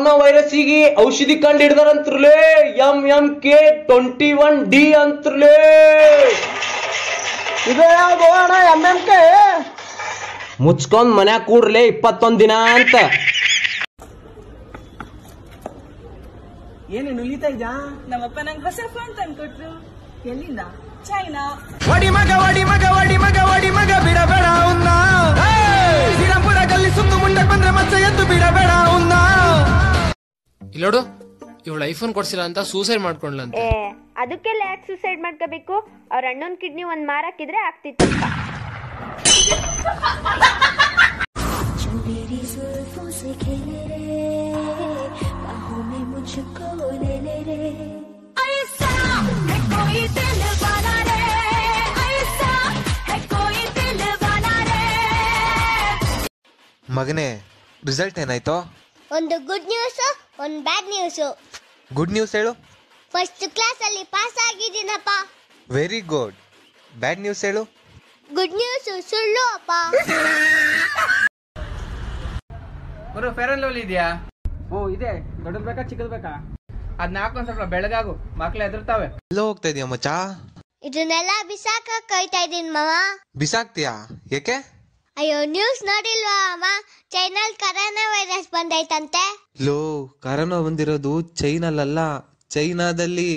Corona ವೈರಸ್ಸಿಗೆ ಔಷಧಿ ಕಂಡು ಹಿಡ್ದಾರಂತ್ರಲೇ MMK21D ಅಂತ್ರಲೇ. ಇದು ಯಾವ್ದು ಅಣ್ಣ MMK? ಮುಚ್ಕೊಂಡ್ ಮನ್ಯಾಗ ಕೂಡ್ರಲೇ 21 ದಿನ ಅಂತ. ಏನು ನುಲಿತಾ ಇದ್ಯಾ? ನಮ್ಮಪ್ಪ ನಂಗೆ ಹೊಸ ಫೋನ್ ತಂದ್ಕೊಟ್ರು. ಎಲ್ಲಿಂದ? ಚೈನಾ. ವಡಿ ಮಗ ವಡಿ ಮಗ ವಡಿ ಮಗ ವಡಿ ಮಗ ಬಿಡಬೇಡ ಅವನ್ನ. ಶ್ರೀರಾಮ್ಪುರ ಗಲ್ಲಿ ಸುತ್ತು ಮುಂಡಕ್ ಬಂದ್ರೆ ಮತ್ತೆ ಎದ್ದು ಬಿಡಬೇಡ ಅವನ್ನ. ಇಲ್ಲೋಡು, ಇವಳು ಐಫೋನ್ ಕೊಡ್ಸಿಲ್ಲ ಅಂತ ಸೂಸೈಡ್ ಮಾಡ್ಕೊಂಡ್ಲಂತೆ. ಅದಕ್ಕೆಲ್ಲ ಯಾಕೆ ಸೂಸೈಡ್ ಮಾಡ್ಕೋಬೇಕು? ಅವ್ರ ಅಣ್ಣನ ಕಿಡ್ನಿ ಒಂದ್ ಮಾರಾಕಿದ್ರೆ ಆಗ್ತಿತ್ತಪ್ಪ. ಮಗನೇ, ರಿಸಲ್ಟ್ ಏನಾಯ್ತು? ಒಂದು ಗುಡ್ ನ್ಯೂಸ್, ಒಂದು ಬ್ಯಾಡ್ ನ್ಯೂಸ್. ಗುಡ್ ನ್ಯೂಸ್ ಹೇಳು. ಫಸ್ಟ್ ಕ್ಲಾಸ್ ಅಲ್ಲಿ ಪಾಸ್ ಆಗಿದ್ದೀನಪ್ಪ. Very good. ಬ್ಯಾಡ್ ನ್ಯೂಸ್ ಹೇಳು. ಗುಡ್ ನ್ಯೂಸ್ ಸುಳ್ಳು ಅಪ್ಪ. ಬರೋ ಫೇರ್ ಅಂಡ್ ಲವ್ಲಿ ಇದೆಯಾ? ಓ ಇದೆ. ದೊಡ್ಡದ್ ಬೇಕಾ ಚಿಕ್ಕದ್ ಬೇಕಾ? ಅದ್ನ ಹಾಕೊಂಡ್ ಸ್ವಲ್ಪ ಬೆಳಗಾಗು, ಮಕ್ಳು ಹೆದರ್ತಾವೆ. ಎಲ್ಲೋ ಹೋಗ್ತಾ ಇದೀಯ ಮಚ್ಚ? ಇದನ್ನೆಲ್ಲ ಬಿಸಾಕ ಕಾಯ್ತಾ ಇದೀನಿ ಮಾವ. ಬಿಸಾಕ್ತಿಯಾ? ಏಕೆ? ಅಯ್ಯೋ, ನ್ಯೂಸ್ ನೋಡಿಲ್ವಾ ಅಮ್ಮ? ಚೈನಲ್ಲಿ ಕರೋನಾ ವೈರಸ್ ಬಂದೈತಂತೆ. ಲೋ, ಕರೋನಾ ಬಂದಿರೋದು ಚೈನಲ್ಲ, ಚೈನಾದಲ್ಲಿ.